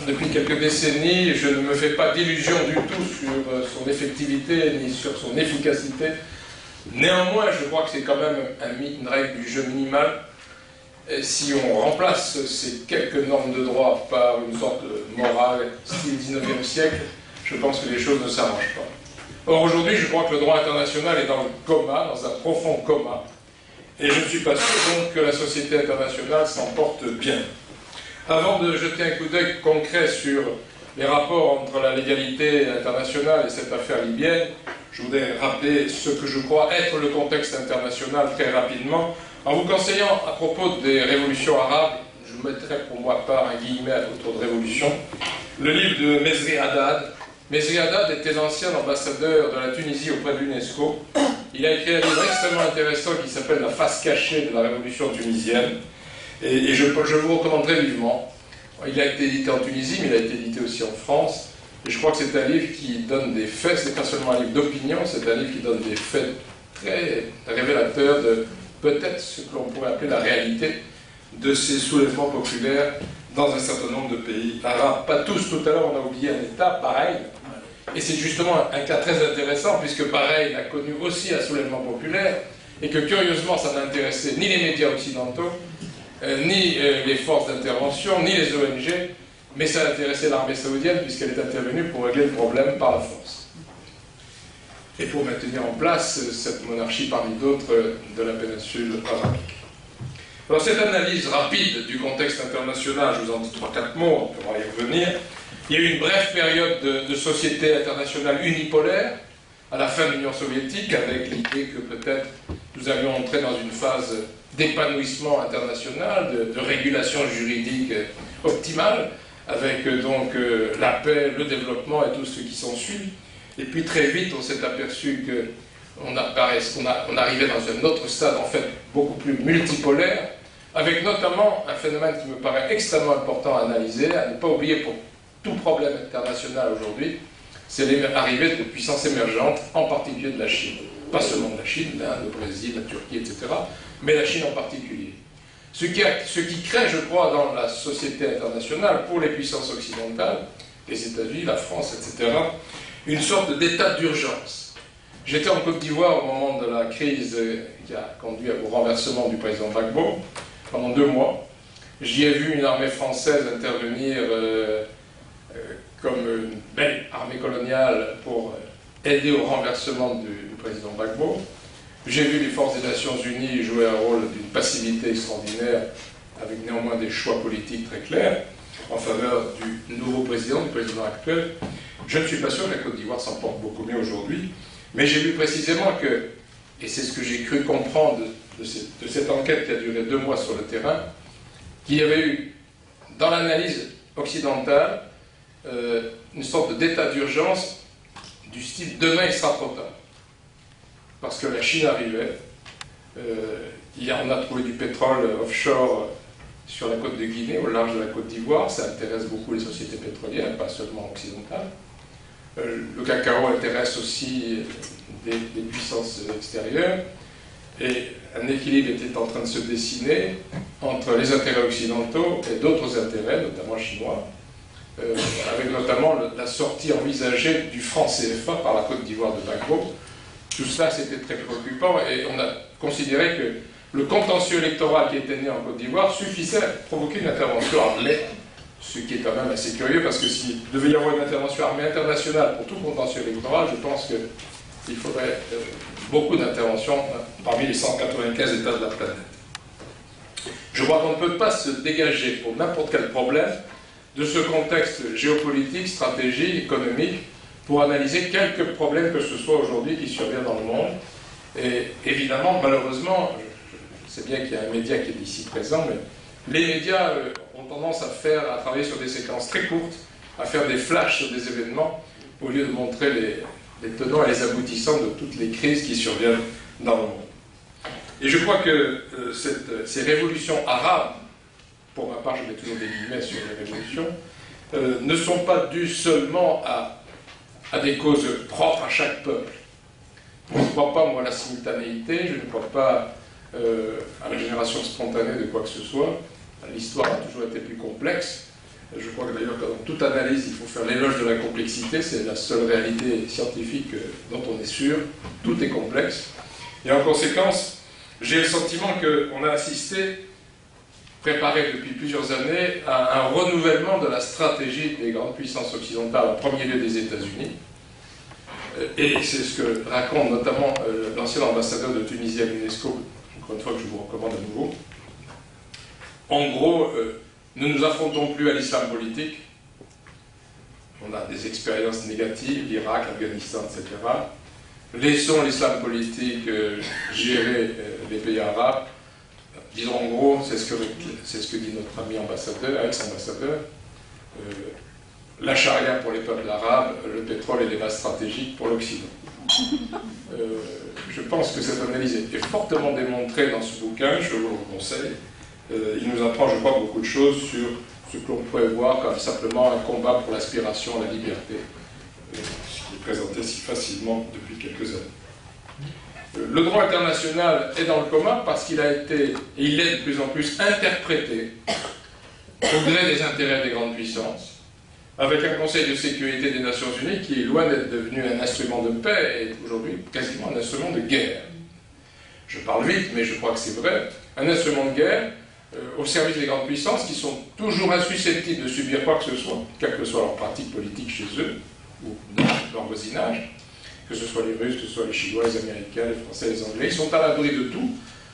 Depuis quelques décennies, je ne me fais pas d'illusions du tout sur son effectivité ni sur son efficacité. Néanmoins, je crois que c'est quand même une règle du jeu minimal. Et si on remplace ces quelques normes de droit par une sorte de morale style 19e siècle, je pense que les choses ne s'arrangent pas. Or, aujourd'hui, je crois que le droit international est dans le coma, dans un profond coma. Et je ne suis pas sûr donc que la société internationale s'en porte bien. Avant de jeter un coup d'œil concret sur les rapports entre la légalité internationale et cette affaire libyenne, je voudrais rappeler ce que je crois être le contexte international très rapidement, en vous conseillant à propos des révolutions arabes, je mettrai pour moi part un guillemet autour de révolution, le livre de Mesri Haddad. Mesri Haddad était l'ancien ambassadeur de la Tunisie auprès de l'UNESCO. Il a écrit un livre extrêmement intéressant qui s'appelle La face cachée de la révolution tunisienne. Et je vous recommanderais vivement. Il a été édité en Tunisie, mais il a été édité aussi en France. Et je crois que c'est un livre qui donne des faits, c'est pas seulement un livre d'opinion, c'est un livre qui donne des faits très révélateurs de peut-être ce que l'on pourrait appeler la réalité de ces soulèvements populaires dans un certain nombre de pays arabes. Pas tous, tout à l'heure on a oublié un État, Bahreïn. Et c'est justement un cas très intéressant, puisque Bahreïn a connu aussi un soulèvement populaire, et que curieusement ça n'a intéressé ni les médias occidentaux, ni les forces d'intervention, ni les ONG, mais ça a intéressé l'armée saoudienne puisqu'elle est intervenue pour régler le problème par la force. Et pour maintenir en place cette monarchie parmi d'autres de la péninsule arabique. Alors cette analyse rapide du contexte international, je vous en dis 3-4 mots, on pourra y revenir. Il y a eu une brève période de société internationale unipolaire à la fin de l'Union soviétique, avec l'idée que peut-être nous allions entrer dans une phase d'épanouissement international, de régulation juridique optimale, avec donc la paix, le développement et tout ce qui s'ensuit. Et puis très vite, on s'est aperçu qu'on arrivait dans un autre stade, en fait, beaucoup plus multipolaire, avec notamment un phénomène qui me paraît extrêmement important à analyser, à ne pas oublier pour tout problème international aujourd'hui, c'est l'arrivée de puissances émergentes, en particulier de la Chine. Pas seulement de la Chine, l'Inde, le Brésil, la Turquie, etc., mais la Chine en particulier. Ce qui crée, je crois, dans la société internationale, pour les puissances occidentales, les États-Unis, la France, etc., une sorte d'état d'urgence. J'étais en Côte d'Ivoire au moment de la crise qui a conduit au renversement du président Gbagbo, pendant 2 mois. J'y ai vu une armée française intervenir comme une belle armée coloniale pour aider au renversement du président Gbagbo. J'ai vu les forces des Nations Unies jouer un rôle d'une passivité extraordinaire, avec néanmoins des choix politiques très clairs, en faveur du nouveau président, du président actuel. Je ne suis pas sûr que la Côte d'Ivoire s'en porte beaucoup mieux aujourd'hui, mais j'ai vu précisément que, et c'est ce que j'ai cru comprendre de cette enquête qui a duré 2 mois sur le terrain, qu'il y avait eu, dans l'analyse occidentale, une sorte d'état d'urgence du style « demain il sera trop tard ». Parce que la Chine arrivait, on a trouvé du pétrole offshore sur la côte de Guinée, au large de la Côte d'Ivoire, ça intéresse beaucoup les sociétés pétrolières, pas seulement occidentales. Le cacao intéresse aussi des puissances extérieures, et un équilibre était en train de se dessiner entre les intérêts occidentaux et d'autres intérêts, notamment chinois, avec notamment la sortie envisagée du franc CFA par la Côte d'Ivoire de Gbagbo. Tout cela, c'était très préoccupant, et on a considéré que le contentieux électoral qui était né en Côte d'Ivoire suffisait à provoquer une intervention armée, ce qui est quand même assez curieux, parce que s'il devait y avoir une intervention armée internationale pour tout contentieux électoral, je pense qu'il faudrait beaucoup d'interventions parmi les 195 États de la planète. Je crois qu'on ne peut pas se dégager pour n'importe quel problème de ce contexte géopolitique, stratégique, économique, pour analyser quelques problèmes que ce soit aujourd'hui qui surviennent dans le monde. Et évidemment, malheureusement, je sais bien qu'il y a un média qui est ici présent, mais les médias ont tendance à travailler sur des séquences très courtes, à faire des flashs sur des événements, au lieu de montrer les tenants et les aboutissants de toutes les crises qui surviennent dans le monde. Et je crois que ces révolutions arabes, pour ma part je mets toujours des guillemets sur les révolutions, ne sont pas dues seulement à des causes propres à chaque peuple. Je ne crois pas, moi, à la simultanéité, je ne crois pas à la génération spontanée de quoi que ce soit. L'histoire a toujours été plus complexe. Je crois que d'ailleurs, dans toute analyse, il faut faire l'éloge de la complexité. C'est la seule réalité scientifique dont on est sûr. Tout est complexe. Et en conséquence, j'ai le sentiment qu'on a assisté, préparé depuis plusieurs années, à un renouvellement de la stratégie des grandes puissances occidentales, en premier lieu des États-Unis. Et c'est ce que raconte notamment l'ancien ambassadeur de Tunisie à l'UNESCO, encore une fois que je vous recommande à nouveau. En gros, nous ne nous affrontons plus à l'islam politique. On a des expériences négatives, l'Irak, l'Afghanistan, etc. Laissons l'islam politique gérer les pays arabes. Disons en gros, c'est ce que dit notre ami ambassadeur, ex-ambassadeur. La charia pour les peuples arabes, le pétrole et les bases stratégiques pour l'Occident. Je pense que cette analyse est fortement démontrée dans ce bouquin, je vous le conseille. Il nous apprend, je crois, beaucoup de choses sur ce que l'on pourrait voir comme simplement un combat pour l'aspiration à la liberté, ce qui est présenté si facilement depuis quelques années. Le droit international est dans le coma parce qu'il a été, et il est de plus en plus, interprété au gré des intérêts des grandes puissances, avec un Conseil de sécurité des Nations Unies qui est loin d'être devenu un instrument de paix et aujourd'hui quasiment un instrument de guerre. Je parle vite, mais je crois que c'est vrai. Un instrument de guerre au service des grandes puissances qui sont toujours insusceptibles de subir quoi que ce soit, quelle que soit leur pratique politique chez eux, ou dans leur voisinage, que ce soit les Russes, que ce soit les Chinois, les Américains, les Français, les Anglais, ils sont à l'abri de tout.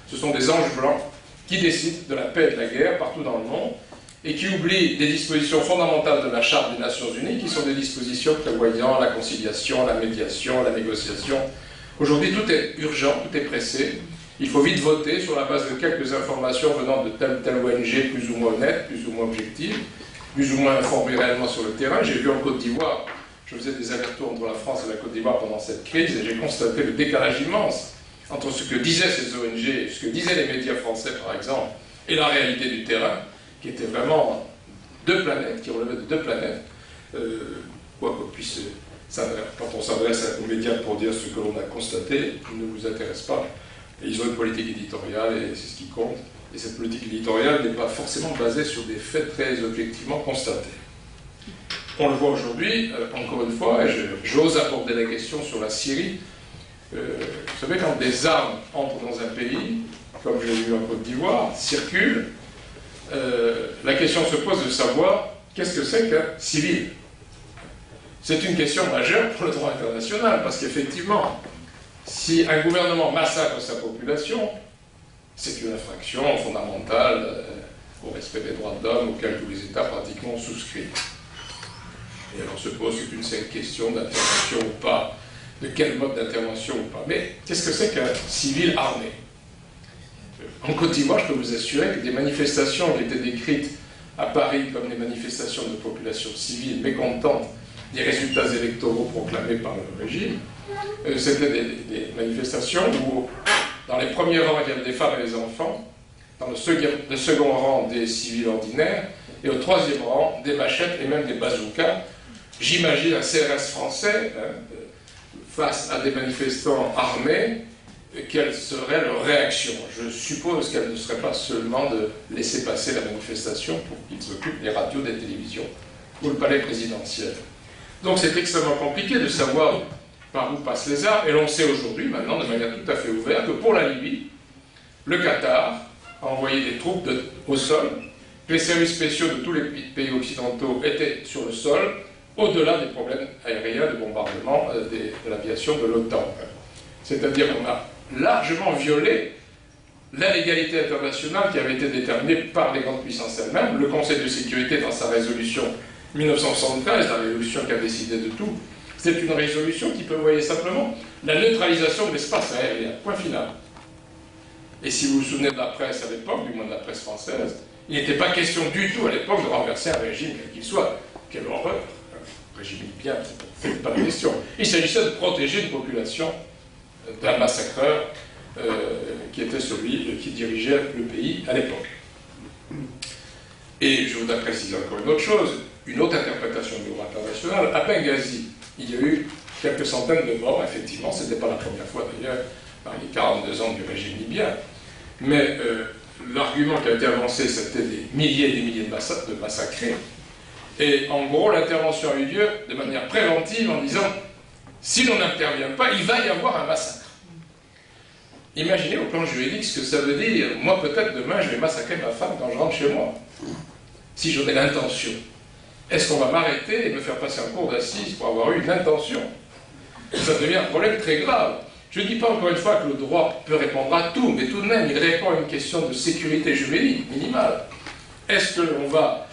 Ce sont des anges blancs qui décident de la paix et de la guerre partout dans le monde, et qui oublient des dispositions fondamentales de la Charte des Nations Unies, qui sont des dispositions prévoyant la conciliation, la médiation, la négociation. Aujourd'hui, tout est urgent, tout est pressé. Il faut vite voter sur la base de quelques informations venant de telle ou telle ONG plus ou moins honnête, plus ou moins objective, plus ou moins informée réellement sur le terrain. J'ai vu en Côte d'Ivoire, je faisais des allers-retours entre la France et la Côte d'Ivoire pendant cette crise, et j'ai constaté le décalage immense entre ce que disaient ces ONG, ce que disaient les médias français par exemple, et la réalité du terrain, qui était vraiment deux planètes, qui relevaient de deux planètes, quoi qu'on puisse, quand on s'adresse aux médias pour dire ce que l'on a constaté, il ne vous intéresse pas. Et ils ont une politique éditoriale et c'est ce qui compte. Et cette politique éditoriale n'est pas forcément basée sur des faits très objectivement constatés. On le voit aujourd'hui, encore une fois, et j'ose aborder la question sur la Syrie. Vous savez, quand des armes entrent dans un pays, comme je l'ai vu en Côte d'Ivoire, circulent, la question se pose de savoir qu'est-ce que c'est qu'un civil. C'est une question majeure pour le droit international, parce qu'effectivement, si un gouvernement massacre sa population, c'est une infraction fondamentale au respect des droits de l'homme auxquels tous les États pratiquement souscrivent. Et alors se pose une seule question d'intervention ou pas, de quel mode d'intervention ou pas. Mais qu'est-ce que c'est qu'un civil armé? En Côte d'Ivoire, je peux vous assurer que des manifestations qui étaient décrites à Paris comme des manifestations de population civile mécontente des résultats électoraux proclamés par le régime, c'était des manifestations où, dans les premiers rangs, il y avait des femmes et des enfants, dans le second rang, des civils ordinaires, et au troisième rang, des machettes et même des bazookas. J'imagine un CRS français, face à des manifestants armés, quelle serait leur réaction? Je suppose qu'elle ne serait pas seulement de laisser passer la manifestation pour qu'ils occupent les radios, des télévisions ou le palais présidentiel. Donc c'est extrêmement compliqué de savoir par où passent les armes, et l'on sait aujourd'hui, maintenant, de manière tout à fait ouverte, que pour la Libye, le Qatar a envoyé des troupes au sol, que les services spéciaux de tous les pays occidentaux étaient sur le sol, au-delà des problèmes aériens de bombardement de l'aviation de l'OTAN. C'est-à-dire qu'on a largement violé la légalité internationale qui avait été déterminée par les grandes puissances elles-mêmes. Le Conseil de sécurité, dans sa résolution 1973, la résolution qui a décidé de tout, c'est une résolution qui prévoyait simplement la neutralisation de l'espace aérien, point final. Et si vous vous souvenez de la presse à l'époque, du moins de la presse française, il n'était pas question du tout à l'époque de renverser un régime quel qu'il soit. Quelle horreur! Un régime libyen, c'est pas la question. Il s'agissait de protéger une population d'un massacreur qui était celui qui dirigeait le pays à l'époque. Et je voudrais préciser encore une autre chose, une autre interprétation du droit international. À Benghazi, il y a eu quelques centaines de morts, effectivement, ce n'était pas la première fois d'ailleurs, dans les 42 ans du régime libyen, mais l'argument qui a été avancé, c'était des milliers et des milliers de massacrés. Et en gros, l'intervention a eu lieu de manière préventive en disant si l'on n'intervient pas, il va y avoir un massacre. Imaginez au plan juridique ce que ça veut dire. Moi, peut-être demain, je vais massacrer ma femme quand je rentre chez moi, si j'en ai l'intention. Est-ce qu'on va m'arrêter et me faire passer un cours d'assises pour avoir eu une intention? Ça devient un problème très grave. Je ne dis pas encore une fois que le droit peut répondre à tout, mais tout de même, il répond à une question de sécurité juridique minimale. Est-ce qu'on va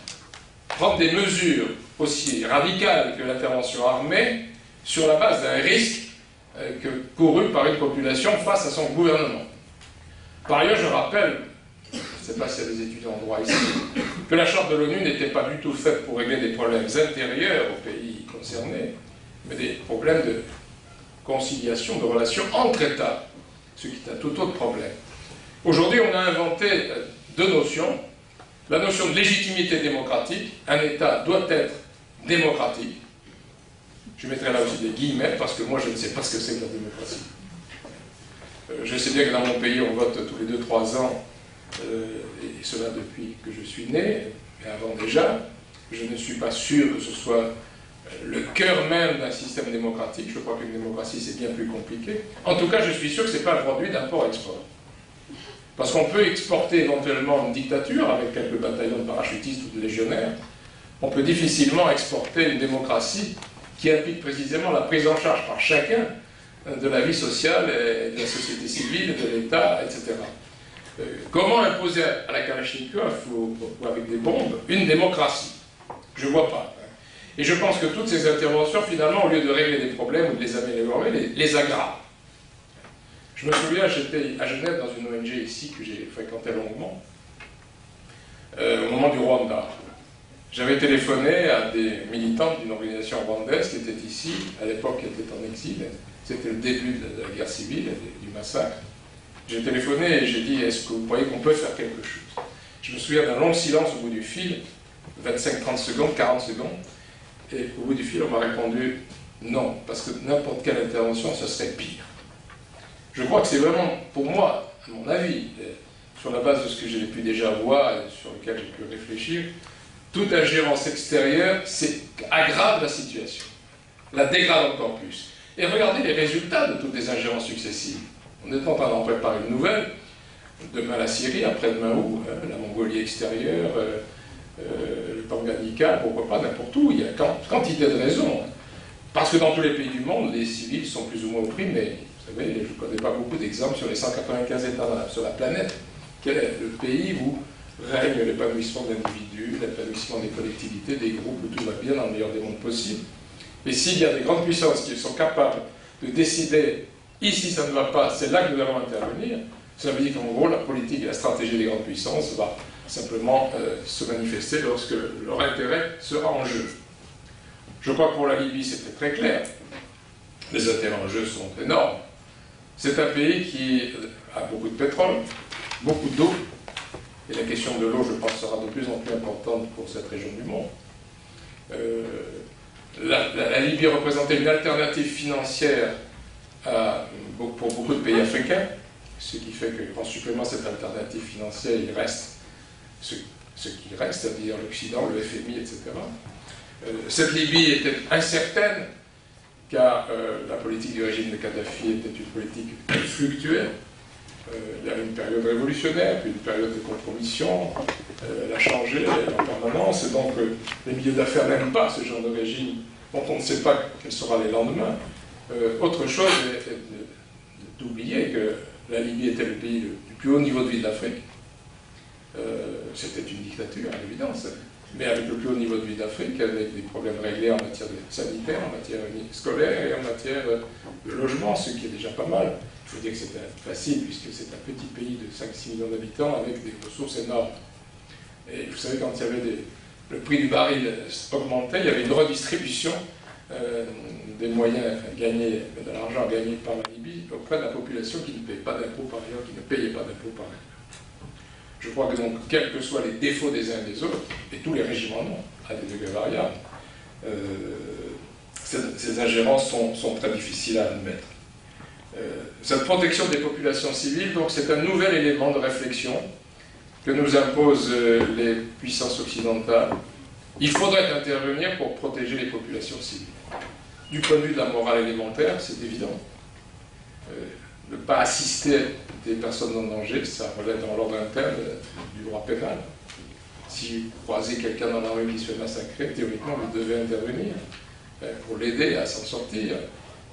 prendre des mesures aussi radicales que l'intervention armée sur la base d'un risque couru par une population face à son gouvernement? Par ailleurs, je rappelle, je ne sais pas s'il y a des étudiants en droit ici, que la Charte de l'ONU n'était pas du tout faite pour régler des problèmes intérieurs aux pays concernés, mais des problèmes de conciliation, de relations entre États, ce qui est un tout autre problème. Aujourd'hui, on a inventé deux notions. La notion de légitimité démocratique. Un État doit être démocratique. Je mettrai là aussi des guillemets, parce que moi, je ne sais pas ce que c'est que la démocratie. Je sais bien que dans mon pays, on vote tous les 2-3 ans, et cela depuis que je suis né, mais avant déjà. Je ne suis pas sûr que ce soit le cœur même d'un système démocratique. Je crois qu'une démocratie, c'est bien plus compliqué. En tout cas, je suis sûr que ce n'est pas un produit d'import-export. Parce qu'on peut exporter éventuellement une dictature avec quelques bataillons de parachutistes ou de légionnaires. On peut difficilement exporter une démocratie qui implique précisément la prise en charge par chacun de la vie sociale, et de la société civile, de l'État, etc. Comment imposer à la Kalachnikov ou avec des bombes une démocratie? Je ne vois pas. Et je pense que toutes ces interventions, finalement, au lieu de régler des problèmes ou de les améliorer, les aggravent. Je me souviens, j'étais à Genève dans une ONG ici que j'ai fréquenté longuement, au moment du Rwanda. J'avais téléphoné à des militants d'une organisation rwandaise qui était ici, à l'époque qui était en exil. C'était le début de la guerre civile, du massacre. J'ai téléphoné et j'ai dit, est-ce que vous croyez qu'on peut faire quelque chose? Je me souviens d'un long silence au bout du fil, 25-30 secondes, 40 secondes, et au bout du fil, on m'a répondu non, parce que n'importe quelle intervention, ce serait pire. Je crois que c'est vraiment, pour moi, à mon avis, sur la base de ce que j'ai pu déjà voir et sur lequel j'ai pu réfléchir, toute ingérence extérieure aggrave la situation, la dégrade encore plus. Et regardez les résultats de toutes les ingérences successives. On est en train d'en préparer une nouvelle. Demain la Syrie, après-demain où la Mongolie extérieure, le Tanganyika, pourquoi pas n'importe où. Il y a quantité de raisons. Parce que dans tous les pays du monde, les civils sont plus ou moins opprimés. Vous savez, je ne connais pas beaucoup d'exemples sur les 195 États sur la planète. Quel est le pays où règne l'épanouissement de l'individu, l'épanouissement des collectivités, des groupes, où tout va bien dans le meilleur des mondes possibles? Et s'il y a des grandes puissances qui sont capables de décider, ici ça ne va pas, c'est là que nous allons intervenir, ça veut dire qu'en gros la politique et la stratégie des grandes puissances va simplement se manifester lorsque leur intérêt sera en jeu. Je crois que pour la Libye c'était très clair. Les intérêts en jeu sont énormes. C'est un pays qui a beaucoup de pétrole, beaucoup d'eau, et la question de l'eau, je pense, sera de plus en plus importante pour cette région du monde. La Libye représentait une alternative financière pour beaucoup de pays africains, ce qui fait qu'en supplément à cette alternative financière, il reste ce qui reste, c'est-à-dire l'Occident, le FMI, etc. Cette Libye était incertaine, car la politique du régime de Kadhafi était une politique qui fluctuait. Il y avait une période révolutionnaire, puis une période de compromission, elle a changé en permanence, et donc les milieux d'affaires n'aiment pas ce genre de régime dont on ne sait pas quels seront les lendemains. Autre chose est d'oublier que la Libye était le pays du plus haut niveau de vie de l'Afrique. C'était une dictature, à l'évidence, mais avec le plus haut niveau de vie d'Afrique, avec des problèmes réglés en matière sanitaire, en matière scolaire et en matière de logement, ce qui est déjà pas mal. Il faut dire que c'était facile, puisque c'est un petit pays de 5-6 millions d'habitants avec des ressources énormes. Et vous savez, quand il y avait le prix du baril augmentait, il y avait une redistribution des moyens gagnés, de l'argent gagné par la Libye auprès de la population qui ne paye pas d'impôts par ailleurs, qui ne payait pas d'impôts par ailleurs. Je crois que donc, quels que soient les défauts des uns et des autres, et tous les régimes en ont, à des degrés variables, ces ingérences sont très difficiles à admettre. Cette protection des populations civiles, donc, c'est un nouvel élément de réflexion que nous imposent les puissances occidentales Il faudrait intervenir pour protéger les populations civiles. Du point de vue de la morale élémentaire, c'est évident. Ne pas assister des personnes en danger, ça relève dans l'ordre interne du droit pénal. Si vous croisez quelqu'un dans la rue qui se fait massacrer, théoriquement, vous devez intervenir pour l'aider à s'en sortir.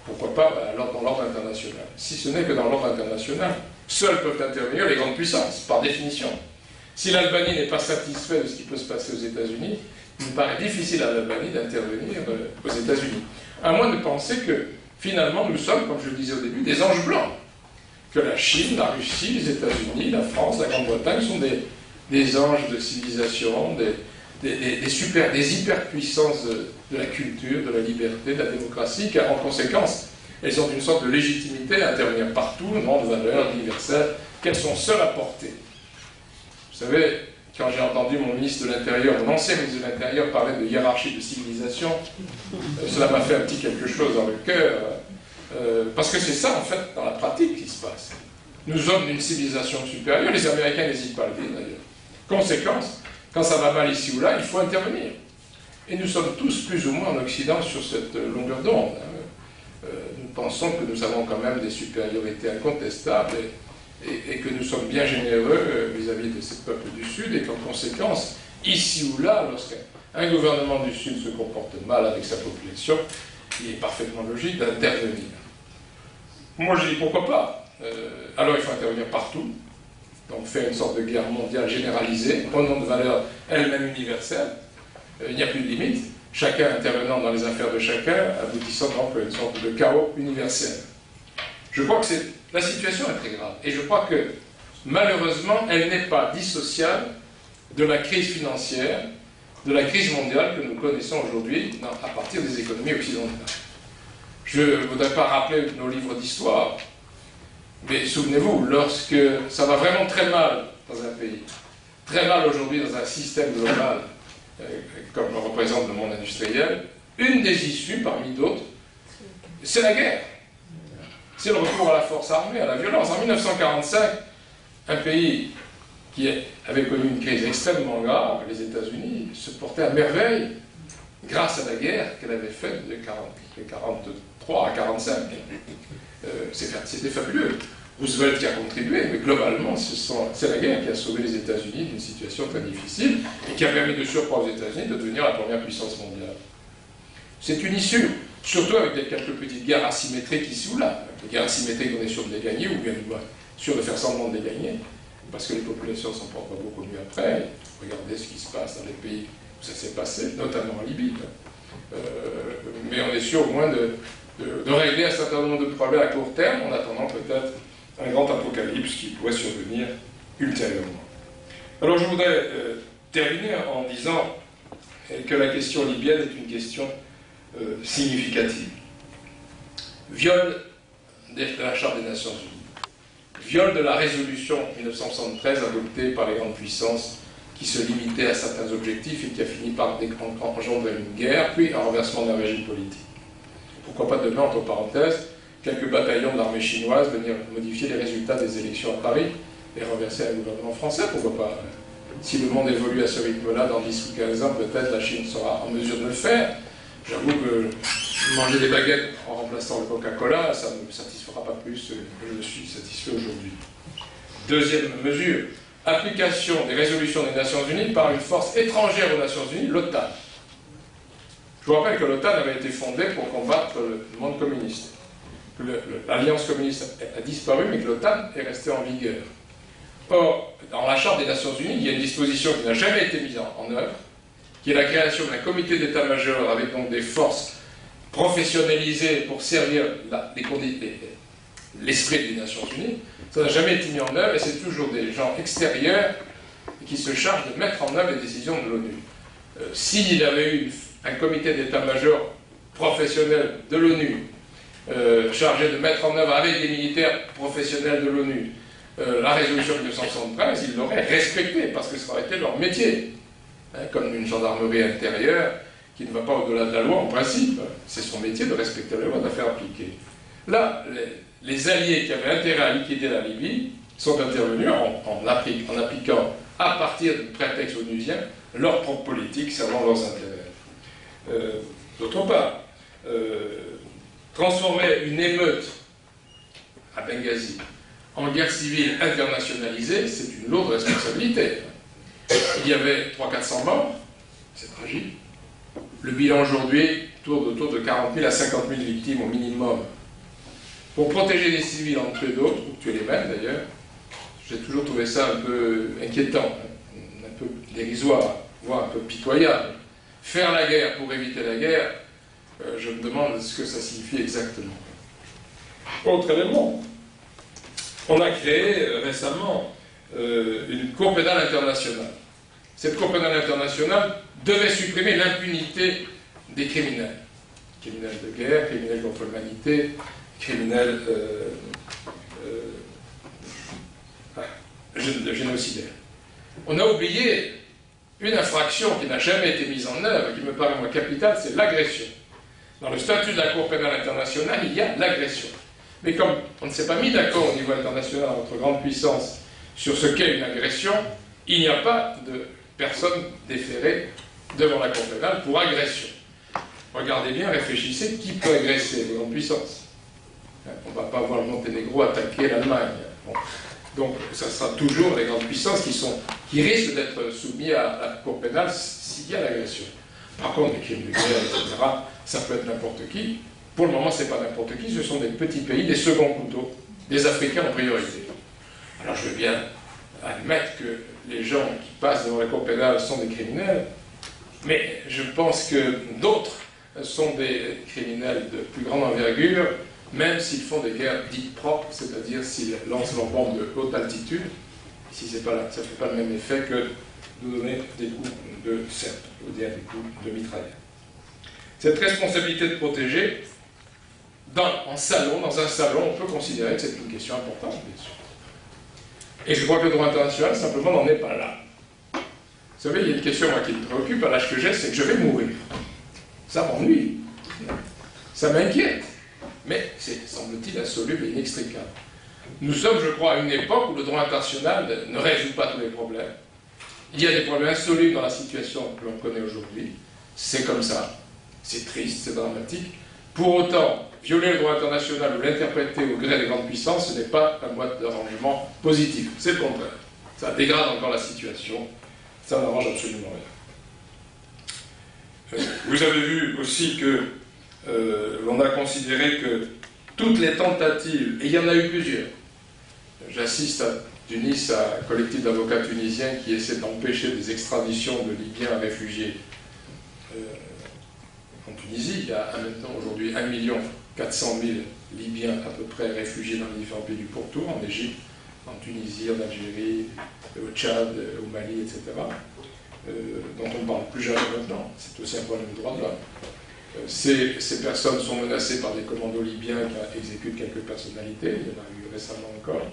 Pourquoi pas dans l'ordre international. Si ce n'est que dans l'ordre international, seules peuvent intervenir les grandes puissances, par définition. Si l'Albanie n'est pas satisfaite de ce qui peut se passer aux États-Unis, il me paraît difficile à l'Albanie d'intervenir aux États-Unis. À moins de penser que, finalement, nous sommes, comme je le disais au début, des anges blancs. Que la Chine, la Russie, les États-Unis, la France, la Grande-Bretagne sont des anges de civilisation, des hyperpuissances de la culture, de la liberté, de la démocratie, car en conséquence, elles ont une sorte de légitimité à intervenir partout, au nom de valeurs universelles qu'elles sont seules à porter. Vous savez, quand j'ai entendu mon ministre de l'Intérieur, mon ancien ministre de l'Intérieur parler de hiérarchie de civilisation, cela m'a fait un petit quelque chose dans le cœur, parce que c'est ça, en fait, dans la pratique qui se passe. Nous sommes d'une civilisation supérieure, les Américains n'hésitent pas à le dire d'ailleurs. Conséquence, quand ça va mal ici ou là, il faut intervenir. Et nous sommes tous plus ou moins en Occident sur cette longueur d'onde. Nous pensons que nous avons quand même des supériorités incontestables et que nous sommes bien généreux vis-à-vis de ces peuples du Sud et qu'en conséquence, ici ou là, lorsqu'un gouvernement du Sud se comporte mal avec sa population, il est parfaitement logique d'intervenir. Moi je dis pourquoi pas. Alors il faut intervenir partout, donc faire une sorte de guerre mondiale généralisée, au nom de valeurs elles-mêmes universelles. Il n'y a plus de limite, chacun intervenant dans les affaires de chacun, aboutissant donc à une sorte de chaos universel. Je crois que la situation est très grave, et je crois que malheureusement, elle n'est pas dissociable de la crise financière, de la crise mondiale que nous connaissons aujourd'hui à partir des économies occidentales. Je ne voudrais pas rappeler nos livres d'histoire, mais souvenez-vous, lorsque ça va vraiment très mal dans un pays, très mal aujourd'hui dans un système global, comme le représente le monde industriel, une des issues, parmi d'autres, c'est la guerre. C'est le recours à la force armée, à la violence. En 1945, un pays qui avait connu une crise extrêmement grave, les États-Unis, se portait à merveille grâce à la guerre qu'elle avait faite de 1943 à 1945. C'était fabuleux. Roosevelt y a contribué, mais globalement, c'est la guerre qui a sauvé les États-Unis d'une situation très difficile et qui a permis de surcroît aux États-Unis de devenir la première puissance mondiale. C'est une issue, surtout avec quelques petites guerres asymétriques ici ou là. Les guerres asymétriques, on est sûr de les gagner, ou bien sûr de faire semblant de les gagner, parce que les populations s'en portent pas beaucoup mieux après. Regardez ce qui se passe dans les pays où ça s'est passé, notamment en Libye. Mais on est sûr au moins de régler un certain nombre de problèmes à court terme, en attendant peut-être un grand apocalypse qui pourrait survenir ultérieurement. Alors je voudrais terminer en disant que la question libyenne est une question significative. Viol de la Charte des Nations Unies, viol de la résolution 1973 adoptée par les grandes puissances qui se limitait à certains objectifs et qui a fini par engendrer une guerre, puis un renversement d'un régime politique. Pourquoi pas demain, entre parenthèses, quelques bataillons de l'armée chinoise venir modifier les résultats des élections à Paris et renverser un gouvernement français, pourquoi pas. Si le monde évolue à ce rythme-là, dans 10 ou 15 ans, peut-être la Chine sera en mesure de le faire. J'avoue que manger des baguettes en remplaçant le Coca-Cola, ça ne me satisfera pas plus que je suis satisfait aujourd'hui. Deuxième mesure, application des résolutions des Nations Unies par une force étrangère aux Nations Unies, l'OTAN. Je vous rappelle que l'OTAN avait été fondée pour combattre le monde communiste. L'Alliance communiste a disparu, mais que l'OTAN est restée en vigueur. Or, dans la Charte des Nations Unies, il y a une disposition qui n'a jamais été mise en œuvre, qui est la création d'un comité d'état-major avec donc des forces professionnalisées pour servir l'esprit des Nations Unies. Ça n'a jamais été mis en œuvre et c'est toujours des gens extérieurs qui se chargent de mettre en œuvre les décisions de l'ONU. S'il y avait eu un comité d'état-major professionnel de l'ONU chargé de mettre en œuvre avec des militaires professionnels de l'ONU la résolution 1973, ils l'auraient respectée parce que ça aurait été leur métier. Comme une gendarmerie intérieure qui ne va pas au-delà de la loi en principe. C'est son métier de respecter la loi, de la faire appliquer. Là, les alliés qui avaient intérêt à liquider la Libye sont intervenus en appliquant à partir de prétextes onusiens, leur propre politique servant leurs intérêts. D'autre part, transformer une émeute à Benghazi en guerre civile internationalisée, c'est une lourde responsabilité. Il y avait 300-400 morts, c'est tragique. Le bilan aujourd'hui tourne autour de 40 000 à 50 000 victimes au minimum. Pour protéger les civils en tuer d'autres, ou tuer les mêmes d'ailleurs, j'ai toujours trouvé ça un peu inquiétant, un peu dérisoire, voire un peu pitoyable. Faire la guerre pour éviter la guerre, je me demande ce que ça signifie exactement. Autre élément, on a créé récemment une Cour pénale internationale. Cette Cour pénale internationale devait supprimer l'impunité des criminels. Criminels de guerre, criminels contre l'humanité, criminels génocidaires. On a oublié une infraction qui n'a jamais été mise en œuvre, qui me paraît moins capitale, c'est l'agression. Dans le statut de la Cour pénale internationale, il y a l'agression. Mais comme on ne s'est pas mis d'accord au niveau international entre grandes puissances sur ce qu'est une agression, il n'y a pas de personne déférée devant la Cour pénale pour agression. Regardez bien, réfléchissez, qui peut agresser les grandes puissances? On ne va pas voir le Monténégro attaquer l'Allemagne. Bon. Donc, ça sera toujours les grandes puissances qui risquent d'être soumis à la Cour pénale s'il y a l'agression. Par contre, les crimes de guerre, etc., ça peut être n'importe qui. Pour le moment, ce n'est pas n'importe qui, ce sont des petits pays, des seconds couteaux, des Africains en priorité. Alors, je veux bien admettre que les gens qui passent devant la Cour pénale sont des criminels, mais je pense que d'autres sont des criminels de plus grande envergure, même s'ils font des guerres dites propres, c'est-à-dire s'ils lancent leurs bombes de haute altitude, si ça ne fait pas le même effet que de donner des coups de serpe, ou dire des coups de mitraillette. Cette responsabilité de protéger, dans un salon, on peut considérer que c'est une question importante, bien sûr. Et je crois que le droit international, simplement, n'en est pas là. Vous savez, il y a une question, moi, qui me préoccupe à l'âge que j'ai, c'est que je vais mourir. Ça m'ennuie. Ça m'inquiète. Mais c'est, semble-t-il, insoluble et inextricable. Nous sommes, je crois, à une époque où le droit international ne résout pas tous les problèmes. Il y a des problèmes insolubles dans la situation que l'on connaît aujourd'hui. C'est comme ça. C'est triste, c'est dramatique. Pour autant, violer le droit international ou l'interpréter au gré des grandes puissances, ce n'est pas un mode d'arrangement positif. C'est le contraire. Ça dégrade encore la situation. Ça n'arrange absolument rien. Vous avez vu aussi que l'on a considéré que toutes les tentatives, et il y en a eu plusieurs, j'assiste à Tunis à un collectif d'avocats tunisiens qui essaie d'empêcher des extraditions de Libyens réfugiés en Tunisie. Il y a maintenant aujourd'hui 1 400 000 Libyens à peu près réfugiés dans les différents pays du pourtour, en Égypte, en Tunisie, en Algérie, au Tchad, au Mali, etc., dont on ne parle plus jamais maintenant. C'est aussi un problème de droit de l'homme. Ces personnes sont menacées par des commandos libyens qui exécutent quelques personnalités, il y en a eu récemment encore.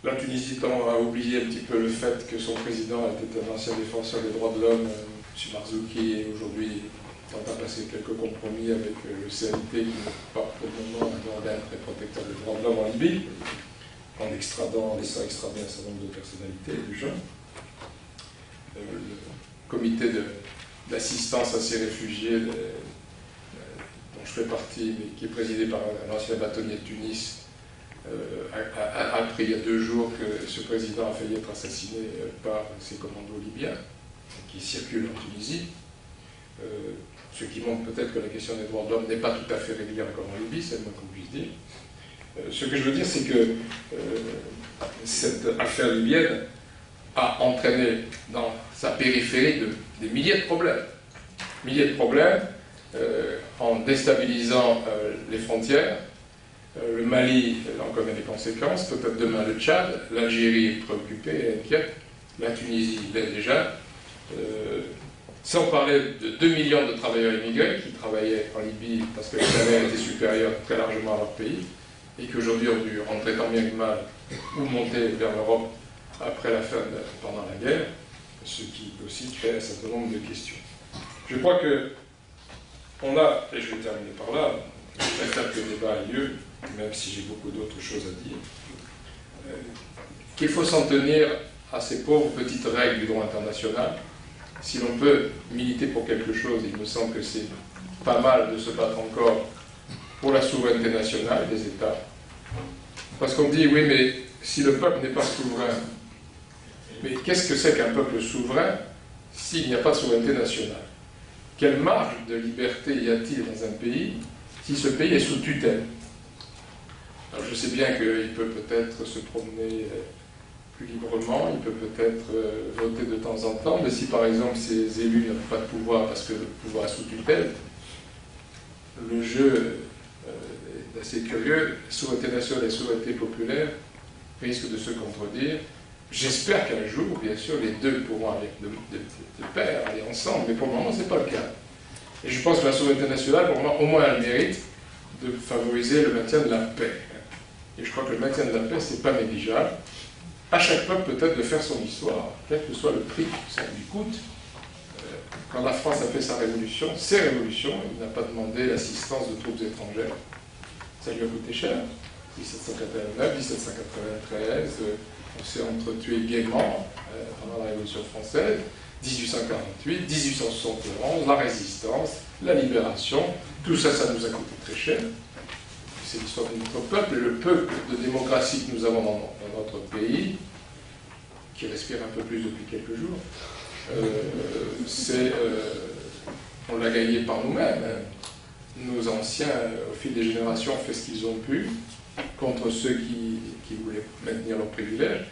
La Tunisie tend à oublier un petit peu le fait que son président était un ancien défenseur des droits de l'homme, M. Marzouki, et aujourd'hui tente à passer quelques compromis avec le CNT qui n'est pas pour le moment un organe très protecteur des droits de l'homme en Libye, en laissant extrader un certain nombre de personnalités et de gens. Le comité d'assistance à ces réfugiés, dont je fais partie, mais qui est présidé par un ancien bâtonnier de Tunis, a appris il y a 2 jours que ce président a failli être assassiné par ces commandos libyens qui circulent en Tunisie. Ce qui montre peut-être que la question des droits de l'homme n'est pas tout à fait réglée encore en Libye, c'est le moins qu'on puisse dire. Ce que je veux dire, c'est que cette affaire libyenne a entraîné dans sa périphérie des milliers de problèmes. Milliers de problèmes en déstabilisant les frontières. Le Mali en connaît les conséquences, peut-être demain le Tchad, l'Algérie est préoccupée et inquiète, la Tunisie l'est déjà. Sans parler de 2 millions de travailleurs immigrés qui travaillaient en Libye parce que les salaires étaient supérieurs très largement à leur pays et qui aujourd'hui ont dû rentrer tant bien que mal ou monter vers l'Europe après pendant la guerre, ce qui aussi crée un certain nombre de questions. Je crois que on a, et je vais terminer par là, je préfère que le débat ait lieu, même si j'ai beaucoup d'autres choses à dire. qu'il faut s'en tenir à ces pauvres petites règles du droit international. Si l'on peut militer pour quelque chose, il me semble que c'est pas mal de se battre encore pour la souveraineté nationale des États. Parce qu'on dit, oui, mais si le peuple n'est pas souverain, mais qu'est-ce que c'est qu'un peuple souverain s'il n'y a pas de souveraineté nationale? Quelle marge de liberté y a-t-il dans un pays si ce pays est sous tutelle? Alors je sais bien qu'il peut peut-être se promener plus librement, il peut peut-être voter de temps en temps, mais si par exemple ces élus n'ont pas de pouvoir parce que le pouvoir est sous tutelle, le jeu est assez curieux. Souveraineté nationale et souveraineté populaire risquent de se contredire. J'espère qu'un jour, bien sûr, les deux pourront aller de pair, aller ensemble, mais pour le moment, ce n'est pas le cas. Et je pense que la souveraineté nationale, pour moi, au moins, a le mérite de favoriser le maintien de la paix. Et je crois que le maintien de la paix, ce n'est pas négligeable. À chaque peuple, peut-être, de faire son histoire, quel que soit le prix que ça lui coûte. Quand la France a fait sa révolution, ses révolutions, il n'a pas demandé l'assistance de troupes étrangères. Ça lui a coûté cher. 1789, 1793, on s'est entretués gaiement pendant la Révolution française. 1848, 1871, la résistance, la libération, tout ça, ça nous a coûté très cher. C'est l'histoire de notre peuple, et le peu de démocratie que nous avons dans notre pays, qui respire un peu plus depuis quelques jours, on l'a gagné par nous-mêmes. Nos anciens, au fil des générations, ont fait ce qu'ils ont pu contre ceux qui voulaient maintenir leurs privilèges.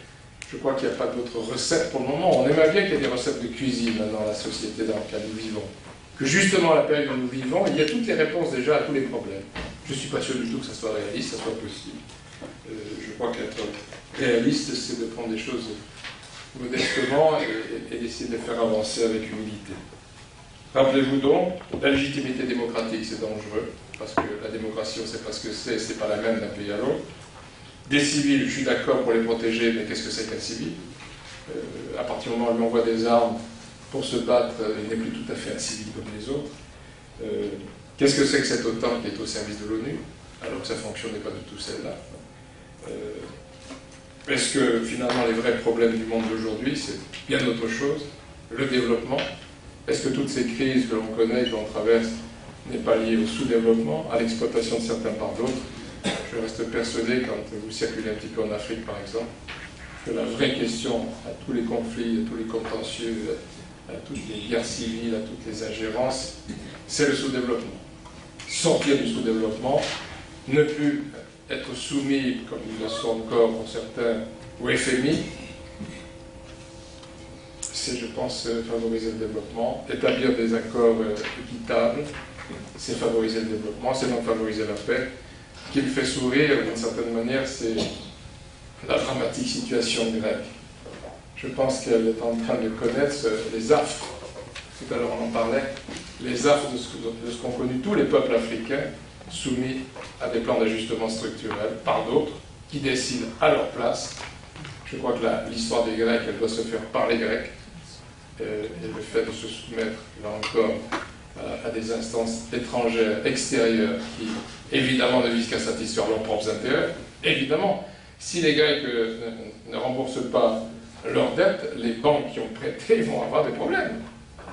Je crois qu'il n'y a pas d'autres recettes pour le moment. On aimerait bien qu'il y ait des recettes de cuisine dans la société dans laquelle nous vivons. Que justement, à la période où nous vivons, il y a toutes les réponses déjà à tous les problèmes. Je ne suis pas sûr du tout que ça soit réaliste, que ça soit possible. Je crois qu'être réaliste, c'est de prendre des choses modestement et d'essayer de les faire avancer avec humilité. Rappelez-vous donc, la légitimité démocratique, c'est dangereux, parce que la démocratie, on ne sait pas ce que c'est pas la même d'un pays à l'autre. Des civils, je suis d'accord pour les protéger, mais qu'est-ce que c'est qu'un civil? À partir du moment où on lui envoie des armes pour se battre, il n'est plus tout à fait un civil comme les autres. Qu'est-ce que c'est que cette OTAN qui est au service de l'ONU, alors que sa fonction n'est pas du tout celle-là? Est-ce que finalement les vrais problèmes du monde d'aujourd'hui, c'est bien autre chose? Le développement? Est-ce que toutes ces crises que l'on connaît, que l'on traverse, n'est pas liée au sous-développement, à l'exploitation de certains par d'autres? Je reste persuadé, quand vous circulez un petit peu en Afrique par exemple, que la vraie question à tous les conflits, à tous les contentieux, à toutes les guerres civiles, à toutes les ingérences, c'est le sous-développement. Sortir du sous-développement, ne plus être soumis, comme ils le sont encore pour certains, au FMI, c'est, je pense, favoriser le développement. Établir des accords équitables, c'est favoriser le développement, c'est donc favoriser la paix. Ce qui me fait sourire, d'une certaine manière, c'est la dramatique situation grecque. Je pense qu'elle est en train de connaître les affres. Tout à l'heure, on en parlait. Les affres de ce qu'ont connu tous les peuples africains, soumis à des plans d'ajustement structurel par d'autres, qui décident à leur place. Je crois que l'histoire des Grecs, elle doit se faire par les Grecs. Et le fait de se soumettre, là encore, à des instances étrangères, extérieures, qui évidemment ne visent qu'à satisfaire leurs propres intérêts. Évidemment, si les Grecs ne remboursent pas leurs dettes, les banques qui ont prêté vont avoir des problèmes.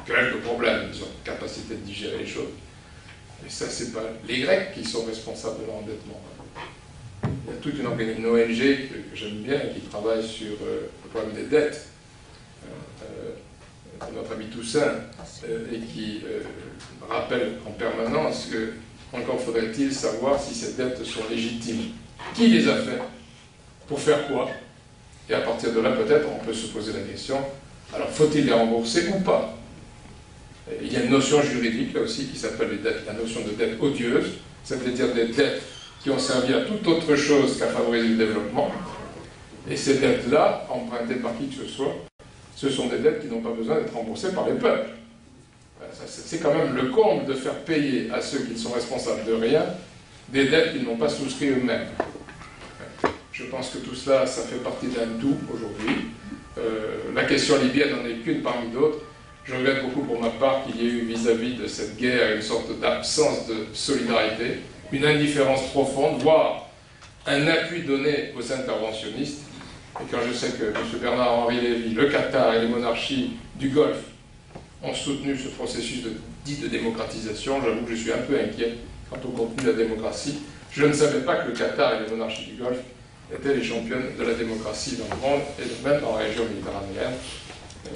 Quelques problèmes, ils ont la capacité de digérer les choses. Mais ça, c'est pas les Grecs qui sont responsables de leur endettement. Il y a toute une ONG que j'aime bien, qui travaille sur le problème des dettes. Notre ami Toussaint, et qui rappelle en permanence que encore faudrait-il savoir si ces dettes sont légitimes. Qui les a faites? Pour faire quoi? Et à partir de là, peut-être, on peut se poser la question, alors faut-il les rembourser ou pas? Il y a une notion juridique, là aussi, qui s'appelle la notion de dette odieuse, c'est-à-dire des dettes qui ont servi à toute autre chose qu'à favoriser le développement. Et ces dettes-là, empruntées par qui que ce soit, ce sont des dettes qui n'ont pas besoin d'être remboursées par les peuples. C'est quand même le comble de faire payer à ceux qui ne sont responsables de rien des dettes qu'ils n'ont pas souscrits eux-mêmes. Je pense que tout cela, ça fait partie d'un tout aujourd'hui. La question libyenne n'en est qu'une parmi d'autres. Je regrette beaucoup pour ma part qu'il y ait eu vis-à-vis de cette guerre une sorte d'absence de solidarité, une indifférence profonde, voire un appui donné aux interventionnistes. Et quand je sais que M. Bernard-Henri Lévy, le Qatar et les monarchies du Golfe ont soutenu ce processus dit de démocratisation, j'avoue que je suis un peu inquiet quant au contenu de la démocratie. Je ne savais pas que le Qatar et les monarchies du Golfe étaient les championnes de la démocratie dans le monde et même dans la région méditerranéenne.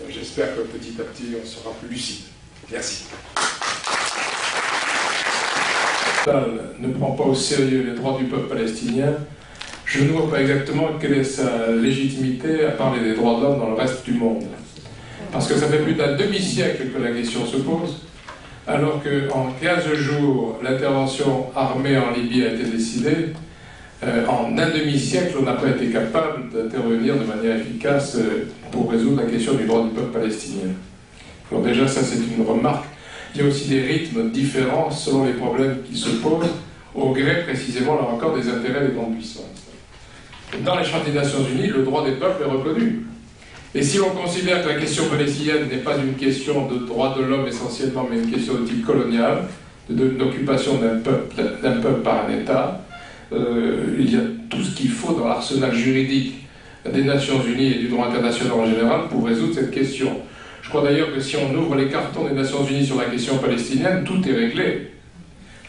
J'espère que petit à petit on sera plus lucide. Merci. Ne prend pas au sérieux les droits du peuple palestinien. Je ne vois pas exactement quelle est sa légitimité à parler des droits de l'homme dans le reste du monde. Parce que ça fait plus d'un demi-siècle que la question se pose, alors qu'en 15 jours, l'intervention armée en Libye a été décidée. En un demi-siècle, on n'a pas été capable d'intervenir de manière efficace pour résoudre la question du droit du peuple palestinien. Alors déjà, ça c'est une remarque. Il y a aussi des rythmes différents selon les problèmes qui se posent, au gré précisément, là encore, des intérêts des grandes puissances. Dans les chartes des Nations Unies, le droit des peuples est reconnu. Et si l'on considère que la question palestinienne n'est pas une question de droit de l'homme essentiellement, mais une question de type colonial, d'occupation d'un peuple par un État, il y a tout ce qu'il faut dans l'arsenal juridique des Nations Unies et du droit international en général pour résoudre cette question. Je crois d'ailleurs que si on ouvre les cartons des Nations Unies sur la question palestinienne, tout est réglé.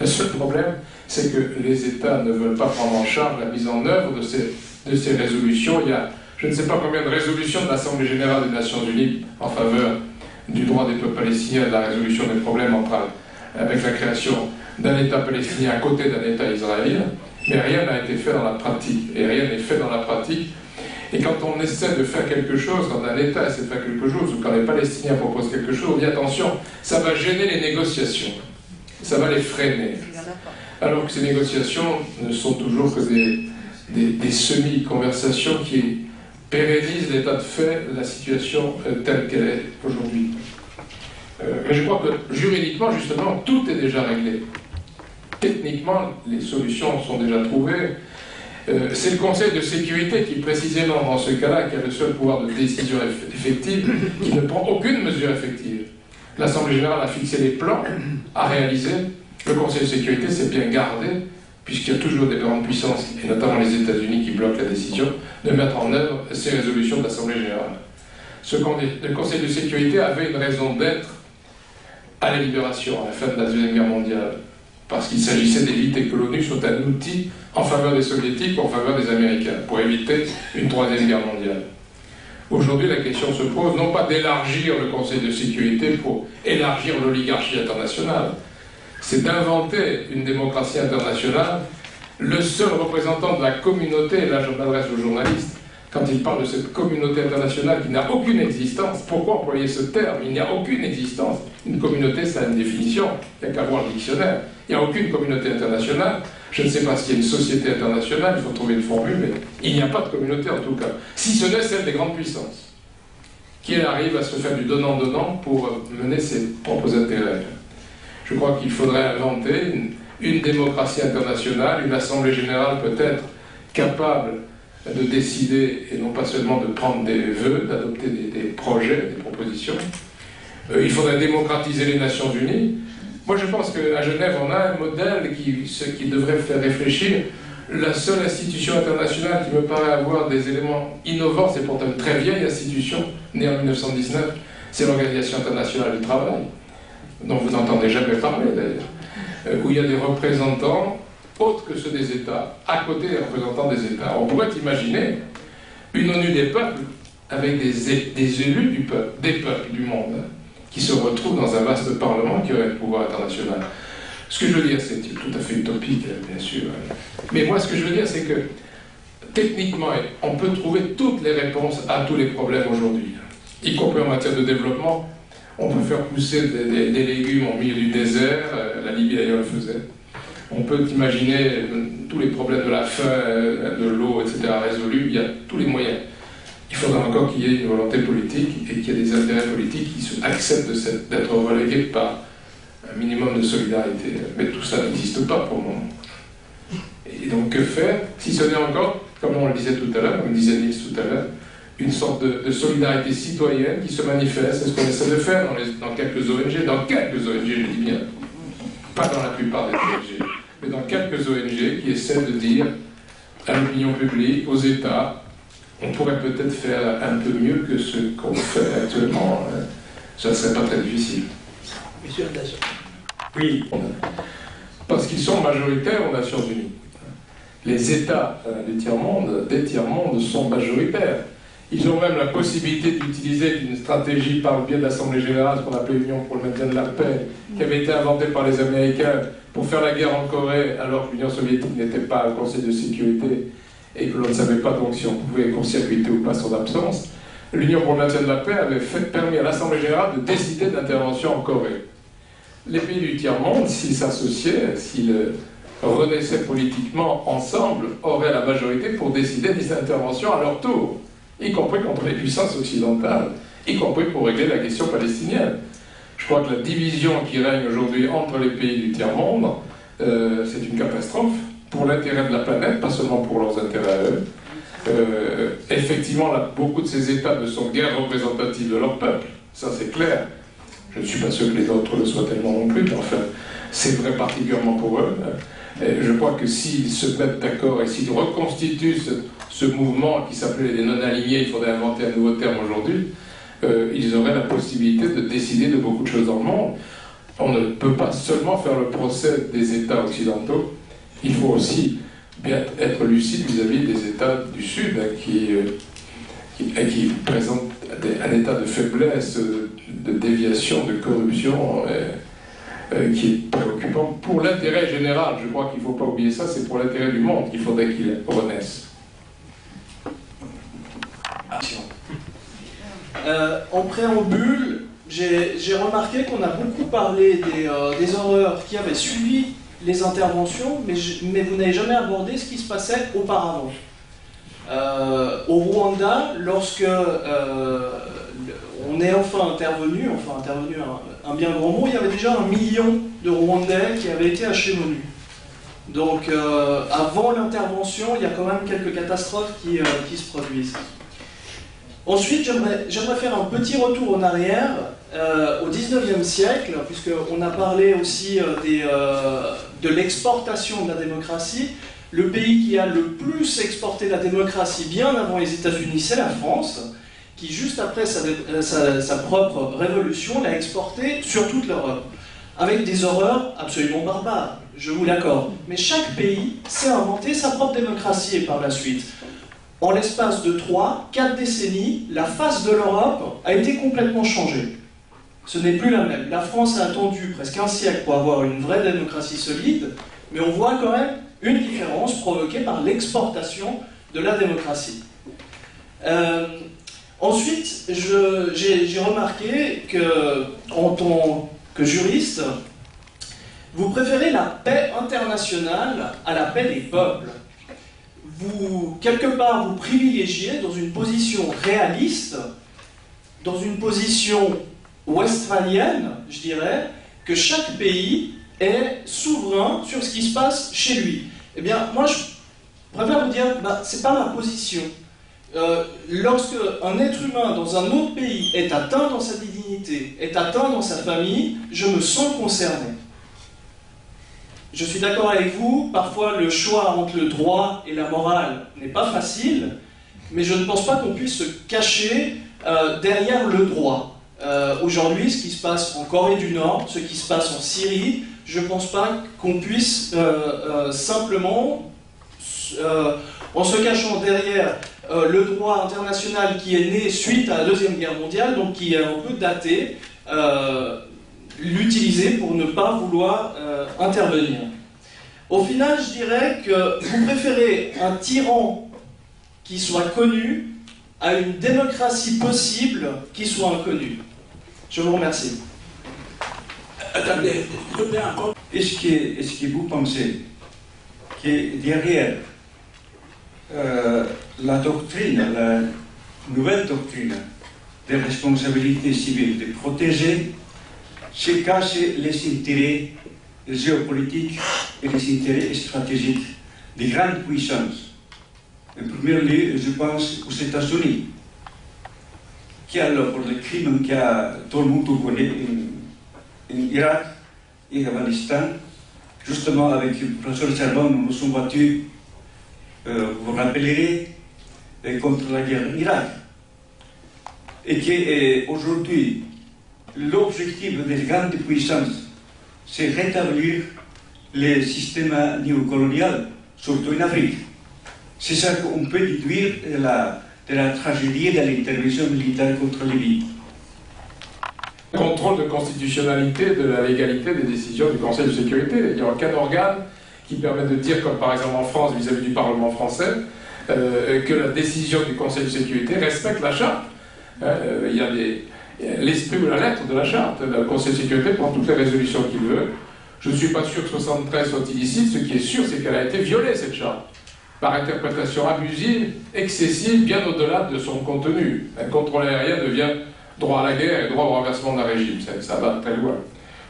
Le seul problème, c'est que les États ne veulent pas prendre en charge la mise en œuvre de ces résolutions. Il y a je ne sais pas combien de résolutions de l'Assemblée Générale des Nations Unies en faveur du droit des peuples palestiniens et de la résolution des problèmes avec la création d'un État palestinien à côté d'un État israélien, mais rien n'a été fait dans la pratique. Et rien n'est fait dans la pratique. Et quand on essaie de faire quelque chose, quand un État essaie de faire quelque chose, ou quand les Palestiniens proposent quelque chose, on dit attention, ça va gêner les négociations, ça va les freiner. Alors que ces négociations ne sont toujours que des semi-conversations qui pérennisent l'état de fait, la situation telle qu'elle est aujourd'hui. Mais je crois que juridiquement, justement, tout est déjà réglé. Techniquement, les solutions sont déjà trouvées. C'est le Conseil de sécurité qui, précisément dans ce cas-là, qui a le seul pouvoir de décision effective, qui ne prend aucune mesure effective. L'Assemblée générale a fixé les plans à réaliser. Le Conseil de sécurité s'est bien gardé, puisqu'il y a toujours des grandes puissances, et notamment les États-Unis, qui bloquent la décision, de mettre en œuvre ces résolutions de l'Assemblée générale. Le Conseil de sécurité avait une raison d'être à la libération, à la fin de la Deuxième Guerre mondiale, parce qu'il s'agissait d'éviter que l'ONU soit un outil en faveur des Soviétiques ou en faveur des Américains, pour éviter une Troisième Guerre mondiale. Aujourd'hui, la question se pose non pas d'élargir le Conseil de sécurité pour élargir l'oligarchie internationale, c'est d'inventer une démocratie internationale. Le seul représentant de la communauté, et là je m'adresse aux journalistes, quand il parle de cette communauté internationale qui n'a aucune existence, pourquoi employer ce terme? Il n'y a aucune existence. Une communauté, ça a une définition, il n'y a qu'à voir le dictionnaire. Il n'y a aucune communauté internationale. Je ne sais pas s'il y a une société internationale, il faut trouver une formule, mais il n'y a pas de communauté en tout cas. Si ce n'est celle des grandes puissances, qui arrive à se faire du donnant-donnant pour mener ses propres intérêts. Je crois qu'il faudrait inventer une démocratie internationale, une assemblée générale peut-être capable de décider, et non pas seulement de prendre des vœux, d'adopter des projets, des propositions. Il faudrait démocratiser les Nations Unies. Moi je pense qu'à Genève on a un modèle qui devrait faire réfléchir. La seule institution internationale qui me paraît avoir des éléments innovants, c'est pourtant une très vieille institution, née en 1919, c'est l'Organisation internationale du travail, dont vous n'entendez jamais parler d'ailleurs, où il y a des représentants autres que ceux des États, à côté des représentants des États. On pourrait imaginer une ONU des peuples avec des élus du peuple, des peuples du monde, qui se retrouvent dans un vaste parlement qui aurait le pouvoir international. Ce que je veux dire, c'est tout à fait utopique, bien sûr. Mais moi, ce que je veux dire, c'est que techniquement, on peut trouver toutes les réponses à tous les problèmes aujourd'hui, y compris en matière de développement. On peut faire pousser des légumes au milieu du désert, la Libye d'ailleurs le faisait. On peut imaginer tous les problèmes de la faim, de l'eau, etc. résolus, il y a tous les moyens. Il faudra encore qu'il y ait une volonté politique et qu'il y ait des intérêts politiques qui acceptent d'être relégués par un minimum de solidarité. Mais tout ça n'existe pas pour le moment. Et donc que faire si ce n'est encore, comme on le disait tout à l'heure, comme disait Niels tout à l'heure, une sorte de solidarité citoyenne qui se manifeste, c'est ce qu'on essaie de faire dans quelques ONG, je dis bien, pas dans la plupart des ONG, mais dans quelques ONG qui essaient de dire à l'opinion publique, aux États, On pourrait peut-être faire un peu mieux que ce qu'on fait actuellement. Ça ne serait pas très difficile. Monsieur Anderson. Oui. Parce qu'ils sont majoritaires aux Nations Unies. Les États des tiers-mondes sont majoritaires. Ils ont même la possibilité d'utiliser une stratégie par le biais de l'Assemblée Générale, ce qu'on appelait l'Union pour le maintien de la paix, qui avait été inventée par les Américains pour faire la guerre en Corée, alors que l'Union soviétique n'était pas au Conseil de sécurité et que l'on ne savait pas donc si on pouvait court-circuiter ou pas son absence. L'Union pour le maintien de la paix avait permis à l'Assemblée Générale de décider d'intervention en Corée. Les pays du tiers-monde, s'ils s'associaient, s'ils renaissaient politiquement ensemble, auraient la majorité pour décider des interventions à leur tour, y compris contre les puissances occidentales, y compris pour régler la question palestinienne. Je crois que la division qui règne aujourd'hui entre les pays du tiers-monde, c'est une catastrophe pour l'intérêt de la planète, pas seulement pour leurs intérêts à eux. Effectivement, là, beaucoup de ces États ne sont guère représentatifs de leur peuple, ça c'est clair. Je ne suis pas sûr que les autres le soient tellement non plus, mais enfin, c'est vrai particulièrement pour eux. Et je crois que s'ils se mettent d'accord et s'ils reconstituent ce mouvement qui s'appelait les non-alignés, il faudrait inventer un nouveau terme aujourd'hui, ils auraient la possibilité de décider de beaucoup de choses dans le monde. On ne peut pas seulement faire le procès des États occidentaux, il faut aussi bien être lucide vis-à-vis des États du Sud qui présentent un état de faiblesse, de déviation, de corruption qui est préoccupant pour l'intérêt général. Je crois qu'il ne faut pas oublier ça, c'est pour l'intérêt du monde qu'il faudrait qu'il renaisse. En préambule, j'ai remarqué qu'on a beaucoup parlé des horreurs qui avaient suivi les interventions, mais vous n'avez jamais abordé ce qui se passait auparavant. Au Rwanda, lorsque on est enfin intervenu un bien grand mot, il y avait déjà 1 million de Rwandais qui avaient été acheminés. Donc avant l'intervention, il y a quand même quelques catastrophes qui se produisent. Ensuite, j'aimerais faire un petit retour en arrière au 19e siècle, puisqu'on a parlé aussi de l'exportation de la démocratie. Le pays qui a le plus exporté la démocratie bien avant les États-Unis, c'est la France, qui juste après sa propre révolution l'a exportée sur toute l'Europe, avec des horreurs absolument barbares, je vous l'accorde. Mais chaque pays s'est inventé sa propre démocratie et par la suite. En l'espace de 3-4 décennies, la face de l'Europe a été complètement changée. Ce n'est plus la même. La France a attendu presque un siècle pour avoir une vraie démocratie solide, mais on voit quand même une différence provoquée par l'exportation de la démocratie. Ensuite, j'ai remarqué que, en tant que juriste, vous préférez la paix internationale à la paix des peuples. Vous, quelque part, vous privilégiez dans une position réaliste, dans une position westphalienne, je dirais, que chaque pays est souverain sur ce qui se passe chez lui. Eh bien, moi, je préfère vous dire, c'est pas ma position. Lorsque un être humain dans un autre pays est atteint dans sa dignité, est atteint dans sa famille, je me sens concerné. Je suis d'accord avec vous, parfois le choix entre le droit et la morale n'est pas facile, mais je ne pense pas qu'on puisse se cacher derrière le droit. Aujourd'hui, ce qui se passe en Corée du Nord, ce qui se passe en Syrie, je ne pense pas qu'on puisse simplement, en se cachant derrière le droit international qui est né suite à la Deuxième Guerre mondiale, donc qui est un peu daté, l'utiliser pour ne pas vouloir intervenir. Au final, je dirais que vous préférez un tyran qui soit connu à une démocratie possible qui soit inconnue. Je vous remercie. Attendez, est-ce que vous pensez que derrière la doctrine, la nouvelle doctrine des responsabilités civiles de protéger, se cachent les intérêts géopolitiques et les intérêts stratégiques des grandes puissances? En premier lieu, je pense aux États-Unis, qui alors pour les crimes que tout le monde connaît en Irak et Afghanistan, justement avec le professeur Servan, nous nous sommes battus, vous vous rappellerez, contre la guerre en Irak. Et qu'aujourd'hui, l'objectif des grandes puissances, c'est rétablir le système néocolonial, surtout en Afrique. C'est ça qu'on peut déduire de la tragédie de l'intervention militaire contre la Libye. Contrôle de constitutionnalité de la légalité des décisions du Conseil de sécurité. Il n'y a aucun organe qui permet de dire, comme par exemple en France vis-à-vis du Parlement français, que la décision du Conseil de sécurité respecte la charte. Il y a l'esprit ou la lettre de la charte. Le Conseil de sécurité prend toutes les résolutions qu'il veut. Je ne suis pas sûr que 73 soit illicite. Ce qui est sûr, c'est qu'elle a été violée, cette charte, par interprétation abusive, excessive, bien au-delà de son contenu. Un contrôle aérien devient droit à la guerre et droit au renversement d'un régime. Ça va très loin.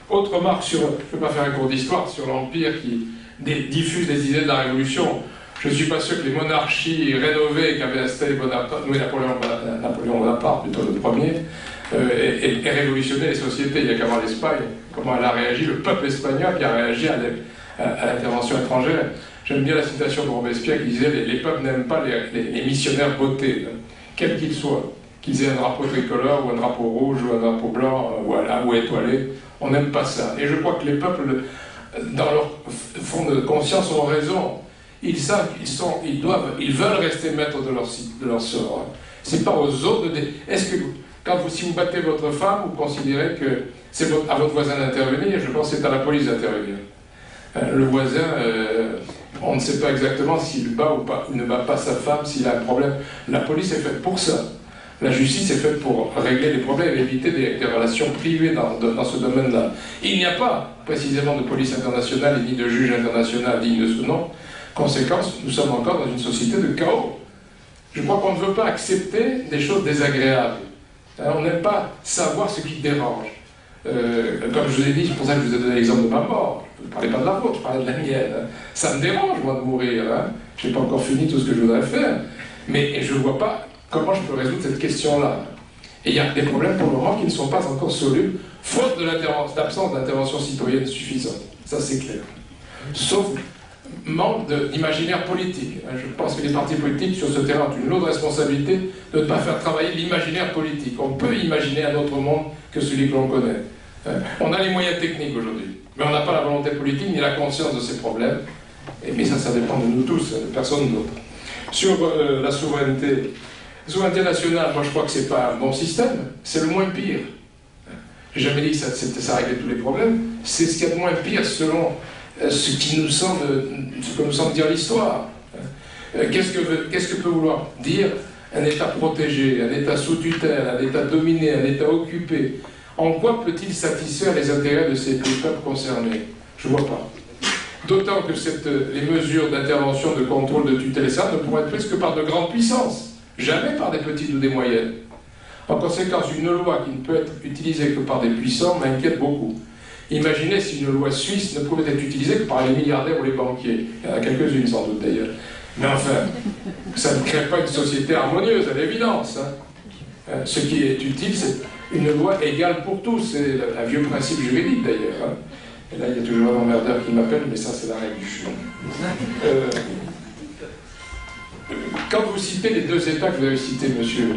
Autre remarque sur, je ne vais pas faire un cours d'histoire, sur l'Empire qui diffuse les idées de la Révolution. Je ne suis pas sûr que les monarchies rénovées qu'avait installé Napoléon Bonaparte, plutôt le premier, aient révolutionné les sociétés. Il n'y a qu'à voir l'Espagne, comment elle a réagi, le peuple espagnol qui a réagi à l'intervention étrangère. J'aime bien la citation de Robespierre qui disait « Les peuples n'aiment pas les missionnaires bottés, quels qu'ils soient, qu'ils aient un drapeau tricolore ou un drapeau rouge ou un drapeau blanc ou étoilé, on n'aime pas ça. » Et je crois que les peuples, dans leur fond de conscience, ont raison. Ils savent qu'ils veulent rester maîtres de leur sort. C'est pas aux autres de... Est-ce que, si vous battez votre femme, vous considérez que c'est à votre voisin d'intervenir? Je pense que c'est à la police d'intervenir. Le voisin, on ne sait pas exactement s'il bat ou pas, il ne bat pas sa femme, s'il a un problème. La police est faite pour ça. La justice est faite pour régler les problèmes et éviter des relations privées dans ce domaine-là. Il n'y a pas précisément de police internationale et ni de juge international digne de ce nom. Conséquence, nous sommes encore dans une société de chaos. Je crois qu'on ne veut pas accepter des choses désagréables. On n'aime pas savoir ce qui dérange. Comme je vous ai dit, c'est pour ça que je vous ai donné l'exemple de ma mort. Je ne parlais pas de la vôtre, je parlais de la mienne. Ça me dérange, moi, de mourir. Je n'ai pas encore fini tout ce que je voudrais faire. Mais je ne vois pas comment je peux résoudre cette question-là. Et il y a des problèmes pour le moment qui ne sont pas encore solubles, faute de l'absence d'intervention citoyenne suffisante. Ça, c'est clair. Sauf manque d'imaginaire politique. Je pense que les partis politiques sur ce terrain ont une lourde responsabilité de ne pas faire travailler l'imaginaire politique. On peut imaginer un autre monde que celui que l'on connaît. On a les moyens techniques aujourd'hui, mais on n'a pas la volonté politique ni la conscience de ces problèmes. Mais ça dépend de nous tous, de personne d'autre. Sur la souveraineté nationale, moi je crois que c'est pas un bon système, c'est le moins pire. J'ai jamais dit que ça réglait tous les problèmes, c'est ce qu'il y a de moins pire selon ce que nous semble dire l'histoire. Qu'est-ce que peut vouloir dire un État protégé, un État sous tutelle, un État dominé, un État occupé? En quoi peut-il satisfaire les intérêts de ces peuples concernés? Je ne vois pas. D'autant que les mesures d'intervention, de contrôle, de tutelle et ça ne pourront être prises que par de grandes puissances, jamais par des petites ou des moyennes. En conséquence, une loi qui ne peut être utilisée que par des puissants m'inquiète beaucoup. Imaginez si une loi suisse ne pouvait être utilisée que par les milliardaires ou les banquiers. Il y en a quelques-unes sans doute d'ailleurs. Mais enfin, ça ne crée pas une société harmonieuse, à l'évidence. Ce qui est utile, c'est une loi égale pour tous. C'est un vieux principe juridique d'ailleurs. Et là, il y a toujours un emmerdeur qui m'appelle, mais ça, c'est la règle du jeu. Quand vous citez les deux États que vous avez cités, monsieur,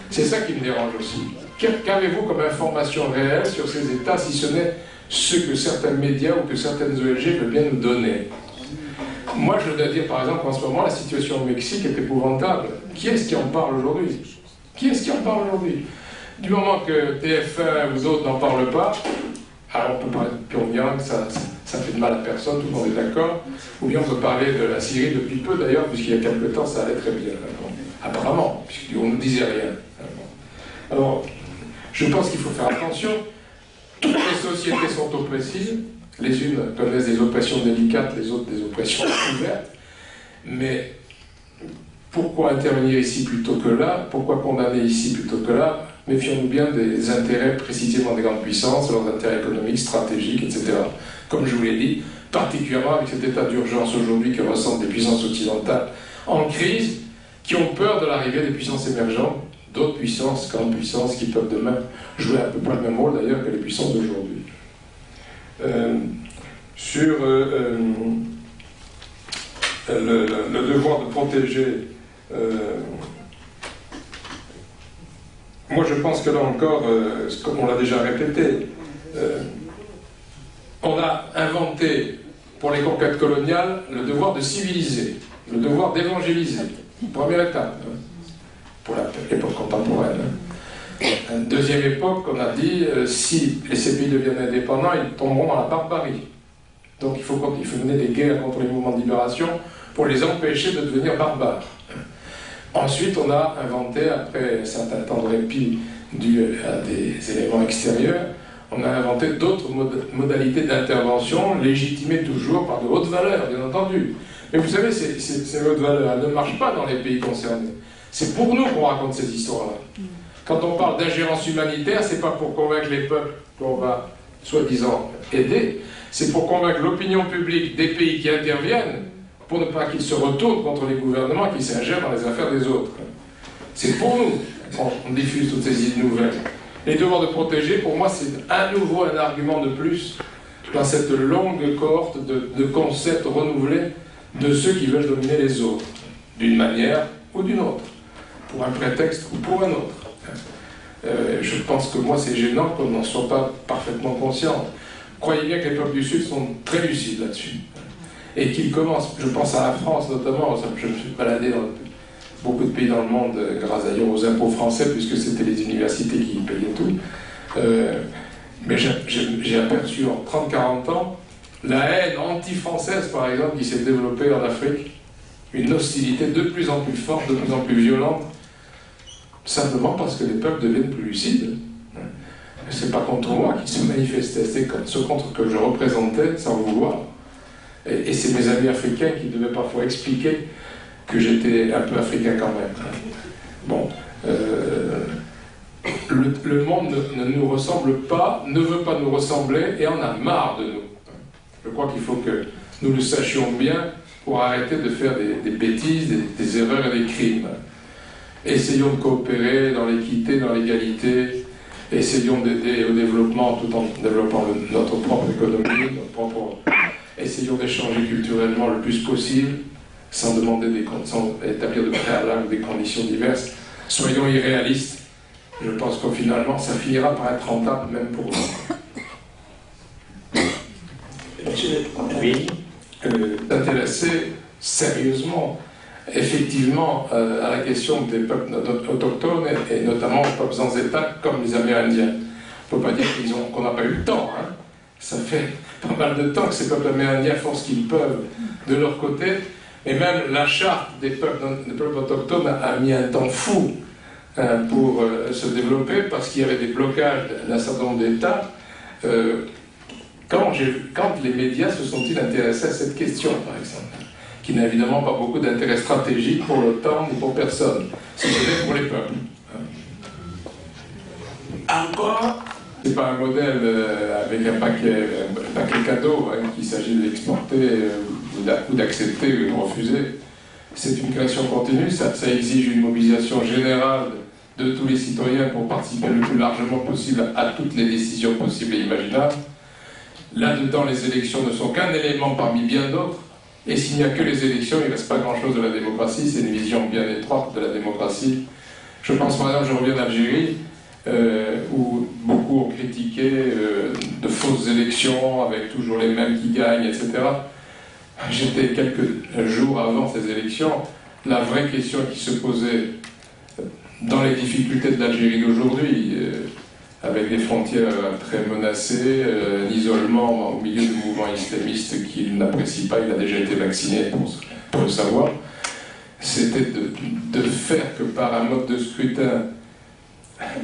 c'est ça qui me dérange aussi. Qu'avez-vous comme information réelle sur ces États, si ce n'est ce que certains médias ou que certaines ONG veulent bien nous donner? Moi, je dois dire, par exemple, qu'en ce moment, la situation au Mexique est épouvantable. Qui est-ce qui en parle aujourd'hui? Qui est-ce qui en parle aujourd'hui? Du moment que TF1 ou d'autres n'en parlent pas, alors on peut parler de Pyongyang, ça fait de mal à personne, tout le monde est d'accord. Ou bien on peut parler de la Syrie depuis peu d'ailleurs, puisqu'il y a quelque temps ça allait très bien. Apparemment, puisqu'on ne disait rien. Alors, je pense qu'il faut faire attention. Toutes les sociétés sont oppressives. Les unes connaissent des oppressions délicates, les autres des oppressions ouvertes. Mais pourquoi intervenir ici plutôt que là? Pourquoi condamner ici plutôt que là? Méfions-nous bien des intérêts précisément des grandes puissances, leurs intérêts économiques, stratégiques, etc. Comme je vous l'ai dit, particulièrement avec cet état d'urgence aujourd'hui que ressentent des puissances occidentales en crise, qui ont peur de l'arrivée des puissances émergentes, d'autres puissances, grandes puissances, qui peuvent demain jouer un peu pas le même rôle d'ailleurs que les puissances d'aujourd'hui. Sur le devoir de protéger moi je pense que là encore, comme on l'a déjà répété, on a inventé pour les conquêtes coloniales le devoir de civiliser, le devoir d'évangéliser. Première étape, hein, pour l'époque contemporaine. Hein. Deuxième époque, on a dit, si ces pays deviennent indépendants, ils tomberont dans la barbarie. Donc il faut mener des guerres contre les mouvements de libération pour les empêcher de devenir barbares. Ensuite, on a inventé, après un certain temps de répit dû à des éléments extérieurs, on a inventé d'autres modalités d'intervention, légitimées toujours par de hautes valeurs, bien entendu. Mais vous savez, ces hautes valeurs, elles ne marchent pas dans les pays concernés. C'est pour nous qu'on raconte ces histoires-là. Quand on parle d'ingérence humanitaire, c'est pas pour convaincre les peuples qu'on va, soi-disant, aider, c'est pour convaincre l'opinion publique des pays qui interviennent, pour ne pas qu'ils se retournent contre les gouvernements qui s'ingèrent dans les affaires des autres. C'est pour nous qu'on diffuse toutes ces idées nouvelles. Les devoirs de protéger, pour moi, c'est à nouveau un argument de plus dans cette longue cohorte de concepts renouvelés de ceux qui veulent dominer les autres, d'une manière ou d'une autre, pour un prétexte ou pour un autre. Je pense que moi, c'est gênant qu'on n'en soit pas parfaitement conscient. Croyez bien que les peuples du Sud sont très lucides là-dessus. Et qu'ils commencent, je pense à la France notamment, je me suis baladé dans beaucoup de pays dans le monde grâce d'ailleurs aux impôts français, puisque c'était les universités qui payaient tout. Mais j'ai aperçu en 30-40 ans la haine anti-française, par exemple, qui s'est développée en Afrique, une hostilité de plus en plus forte, de plus en plus violente, simplement parce que les peuples deviennent plus lucides. C'est pas contre moi qui se manifestait, c'est ce contre que je représentais sans vouloir. Et c'est mes amis africains qui devaient parfois expliquer que j'étais un peu africain quand même. Bon, le monde ne nous ressemble pas, ne veut pas nous ressembler et en a marre de nous. Je crois qu'il faut que nous le sachions bien pour arrêter de faire des bêtises, des erreurs et des crimes. Essayons de coopérer dans l'équité, dans l'égalité, essayons d'aider au développement tout en développant notre propre économie, essayons d'échanger culturellement le plus possible, sans établir de préalables des conditions diverses. Soyons irréalistes. Je pense qu'au finalement, ça finira par être rentable, même pour nous. Oui. S'intéresser sérieusement, effectivement, à la question des peuples autochtones, et notamment aux peuples sans État, comme les Amérindiens. On ne peut pas dire qu'on n'a pas eu le temps. Hein. Ça fait pas mal de temps que ces peuples amérindiens font ce qu'ils peuvent de leur côté. Et même la charte des peuples autochtones a mis un temps fou pour se développer, parce qu'il y avait des blocages d'un certain nombre d'États. Quand les médias se sont-ils intéressés à cette question, par exemple, qui n'a évidemment pas beaucoup d'intérêt stratégique pour l'OTAN ni pour personne, si ce n'est pour les peuples. Encore. C'est pas un modèle avec un paquet cadeau qu'il s'agit d'exporter ou d'accepter ou de refuser. C'est une création continue, ça exige une mobilisation générale de tous les citoyens pour participer le plus largement possible à toutes les décisions possibles et imaginables. Là-dedans, les élections ne sont qu'un élément parmi bien d'autres, et s'il n'y a que les élections, il ne reste pas grand-chose de la démocratie, c'est une vision bien étroite de la démocratie. Je pense par exemple, je reviens d'Algérie, où beaucoup ont critiqué de fausses élections, avec toujours les mêmes qui gagnent, etc. J'étais quelques jours avant ces élections. La vraie question qui se posait dans les difficultés de l'Algérie d'aujourd'hui, avec des frontières très menacées, l'isolement au milieu du mouvement islamiste qu'il n'apprécie pas, il a déjà été vacciné pour le savoir, c'était de faire que par un mode de scrutin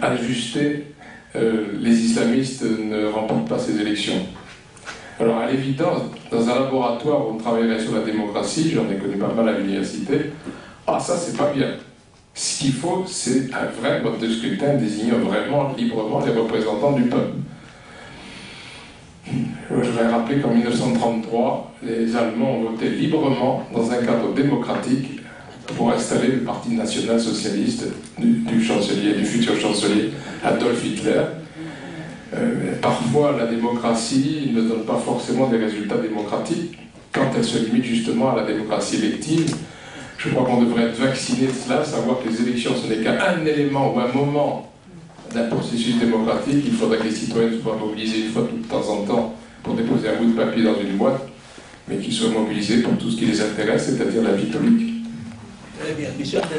ajusté, les islamistes ne remportent pas ces élections. Alors à l'évidence, dans un laboratoire où on travaillerait sur la démocratie, j'en ai connu pas mal à l'université, ça c'est pas bien. Ce qu'il faut, c'est un vrai mode de scrutin désignant vraiment librement les représentants du peuple. Je voudrais rappeler qu'en 1933, les Allemands ont voté librement dans un cadre démocratique pour installer le Parti national-socialiste du futur chancelier Adolf Hitler. Parfois, la démocratie ne donne pas forcément des résultats démocratiques quand elle se limite justement à la démocratie élective. Je crois qu'on devrait être vacciné de cela, savoir que les élections, ce n'est qu'un élément ou un moment d'un processus démocratique, il faudrait que les citoyens soient mobilisés une fois de temps en temps pour déposer un bout de papier dans une boîte, mais qu'ils soient mobilisés pour tout ce qui les intéresse, c'est-à-dire la vie publique. Très bien, monsieur André.